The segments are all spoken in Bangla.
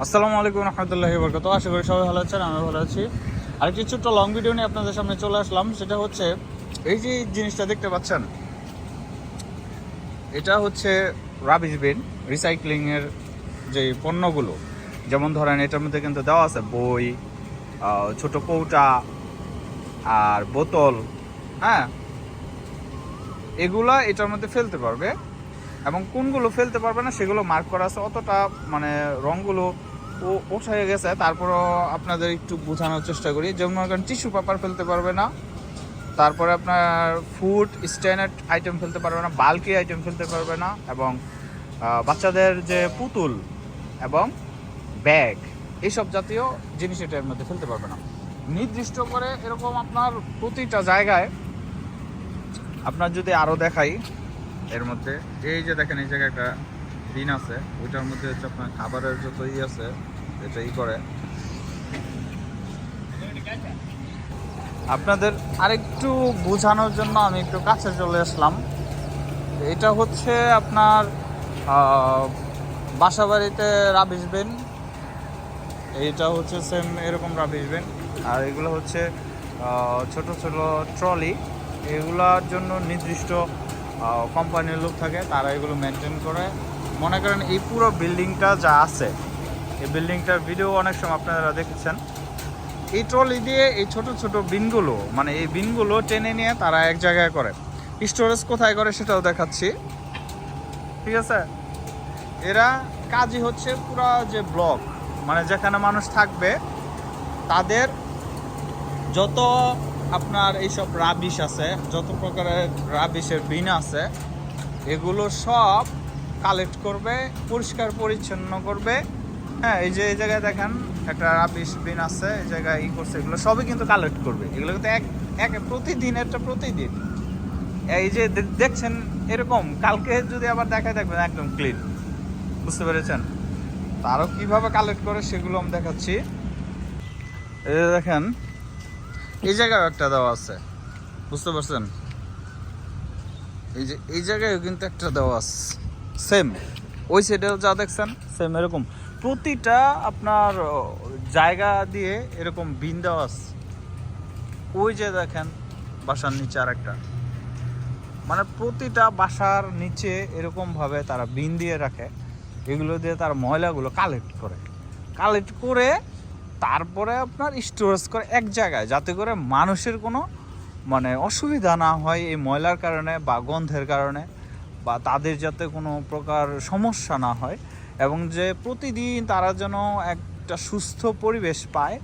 আসসালামু আলাইকুম রহমতুল্লাহি বরকাত। আশা করি সবাই ভালো আছেন, আমি ভালো আছি। আরেকটি ছোট্ট লং ভিডিও নিয়ে আপনাদের সামনে চলে আসলাম। সেটা হচ্ছে এই যে জিনিসটা দেখতে পাচ্ছেন, এটা হচ্ছে রাবিশ বিন, রিসাইক্লিংয়ের যে পণ্যগুলো। যেমন ধরেন এটার মধ্যে কিন্তু দেওয়া আছে বই, ছোট কৌটা আর বোতল, হ্যাঁ, এগুলা এটার মধ্যে ফেলতে পারবে এবং কোনগুলো ফেলতে পারবে না সেগুলো মার্ক করা আছে। অতটা মানে রঙগুলো ওঠা হয়ে গেছে, তারপরও আপনাদের একটু বোঝানোর চেষ্টা করি। যেমন টিস্যু পেপার ফেলতে পারবে না, তারপরে আপনার ফুড স্ট্যান্ডার্ড আইটেম ফেলতে পারবে না, বাল্কি আইটেম ফেলতে পারবে না, এবং বাচ্চাদের যে পুতুল এবং ব্যাগ এইসব জাতীয় জিনিস এটার মধ্যে ফেলতে পারবে না। নির্দিষ্ট করে এরকম আপনার প্রতিটা জায়গায় আপনার যদি আরও দেখাই, এর মধ্যে এই যে দেখেন এই জায়গায় একটা দিন আছে, ওইটার মধ্যে হচ্ছে আপনার খাবারের যত আছে এটা করে। আপনাদের আরেকটু বোঝানোর জন্য আমি একটু কাছে চলে আসলাম। এটা হচ্ছে আপনার বাসা বাড়িতে রাবিশ বিন, এইটা হচ্ছে সেম এরকম রাবিশ বিন। আর এগুলো হচ্ছে ছোট ছোট ট্রলি, এগুলার জন্য নির্দিষ্ট কোম্পানির লোক থাকে, তারা এগুলো মেনটেন করে। মনে করেন এই পুরো বিল্ডিংটা যা আছে, এই বিল্ডিংটার ভিডিও অনেক সময় আপনারা দেখেছেন। এই ট্রলি দিয়ে এই ছোট ছোট বিনগুলো, মানে এই বিনগুলো টেনে নিয়ে তারা এক জায়গায় করে। স্টোরেজ কোথায় করে সেটাও দেখাচ্ছি, ঠিক আছে। এরা কাজই হচ্ছে পুরা যে ব্লক, মানে যেখানে মানুষ থাকবে তাদের যত আপনার এইসব রাবিশ আছে, যত প্রকারের রাবিশের বিন আছে, এগুলো সব কালেক্ট করবে, পরিষ্কার পরিচ্ছন্ন করবে। হ্যাঁ, এই যে এই জায়গায় দেখেন একটা রাবিশ বিন আছে, এই জায়গায় করছে, এগুলো সবই কিন্তু কালেক্ট করবে। এগুলো কিন্তু এক প্রতিদিন, এটা প্রতিদিন। এই যে দেখছেন এরকম, কালকে যদি আবার দেখায় দেখবেন একদম ক্লিন, বুঝতে পেরেছেন। তারও কিভাবে কালেক্ট করে সেগুলো আমি দেখাচ্ছি। এই যে দেখেন এই জায়গায় একটা দেওয়া আছে, বুঝতে পারছেন। এই যে এই জায়গায় কিন্তু একটা দেওয়া আছে, সেম ওই সাইডেও যা দেখছেন সেম এরকম প্রতিটা আপনার জায়গা দিয়ে এরকম বিন দেওয়া আছে। ওই যে দেখেন বাসার নিচে আর একটা, মানে প্রতিটা বাসার নিচে এরকমভাবে তারা বিন দিয়ে রাখে। এগুলো দিয়ে তার ময়লাগুলো কালেক্ট করে তারপরে আপনার স্টোরেজ করে এক জায়গায়, যাতে করে মানুষের কোনো মানে অসুবিধা না হয় এই ময়লার কারণে বা গন্ধের কারণে, বা তাদের যাতে কোনো প্রকার সমস্যা না হয়, এবং যে প্রতিদিন তারা যেন একটা সুস্থ পরিবেশ পায়,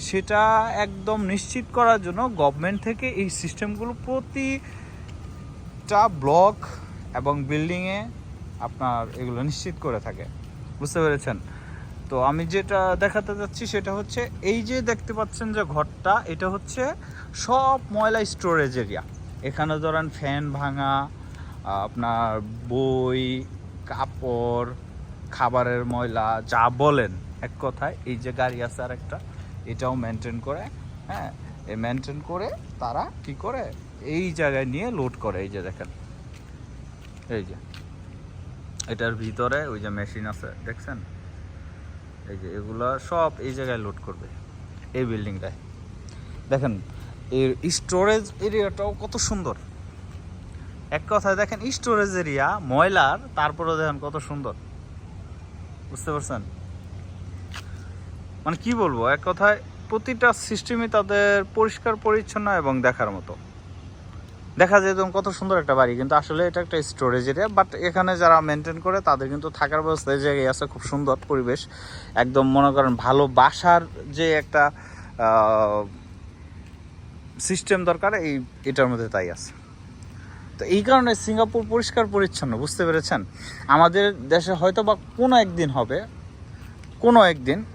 সেটা একদম নিশ্চিত করার জন্য গভর্নমেন্ট থেকে এই সিস্টেমগুলো প্রতিটা ব্লক এবং বিল্ডিংয়ে আপনার এগুলো নিশ্চিত করে থাকে, বুঝতে পেরেছেন। তো আমি যেটা দেখাতে যাচ্ছি সেটা হচ্ছে এই যে দেখতে পাচ্ছেন যে ঘরটা, এটা হচ্ছে সব ময়লা স্টোরেজ এরিয়া। এখানে ধরেন ফ্যান ভাঙা, আপনার বই, কাপড়, খাবারের ময়লা যা বলেন, এক কথায় এই যে গাড়ি আছে আর একটা, এটাও মেনটেন করে। হ্যাঁ, এই মেনটেন করে তারা কি করে এই জায়গায় নিয়ে লোড করে। এই যে দেখেন, এই যে এটার ভিতরে ওই যে মেশিন আছে দেখছেন, এই যে এগুলো সব এই জায়গায় লোড করবে এই বিল্ডিংটায়। দেখেন এর স্টোরেজ এরিয়াটাও কত সুন্দর। এক কথায় দেখেন স্টোরেজ এরিয়া ময়লার, তারপরে দেখেন কত সুন্দর, বুঝতে পারছেন। মানে কি বলবো, এক কথায় প্রতিটা সিস্টেমই তাদের পরিষ্কার পরিচ্ছন্ন এবং দেখার মতো। দেখা যায় যেমন কত সুন্দর একটা বাড়ি, কিন্তু আসলে এটা একটা স্টোরেজ এরিয়া। বাট এখানে যারা মেনটেন করে তাদের কিন্তু থাকার ব্যবস্থা এই জায়গায় আছে, খুব সুন্দর পরিবেশ। একদম মনে করেন ভালো বাসার যে একটা সিস্টেম দরকার, এটার মধ্যে তাই আছে। তো এই কারণে সিঙ্গাপুর পরিষ্কার পরিচ্ছন্ন, বুঝতে পেরেছেন। আমাদের দেশে হয়তো বা কোনো একদিন হবে,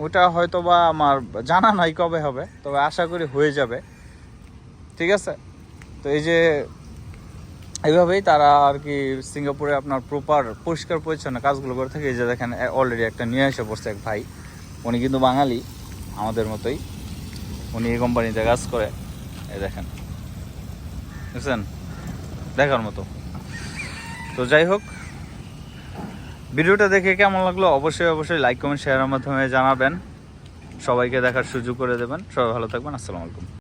ওটা হয়তো বা আমার জানা নাই কবে হবে, তবে আশা করি হয়ে যাবে, ঠিক আছে। তো এই যে এইভাবেই তারা আর কি সিঙ্গাপুরে আপনার প্রপার পরিষ্কার পরিচ্ছন্ন কাজগুলো করে থাকে। এই যে দেখেন অলরেডি একটা নিয়ে এসে পড়ছে এক ভাই, উনি কিন্তু বাঙালি আমাদের মতোই, উনি এই কোম্পানিতে কাজ করে। এই দেখেন, বুঝছেন, দেখার মতো। তো যাই হোক, ভিডিওটা দেখে কেমন লাগলো অবশ্যই লাইক কমেন্ট শেয়ারের মাধ্যমে জানাবেন, সবাইকে দেখার সুযোগ করে দেবেন। সবাই ভালো থাকবেন, আসসালামু আলাইকুম।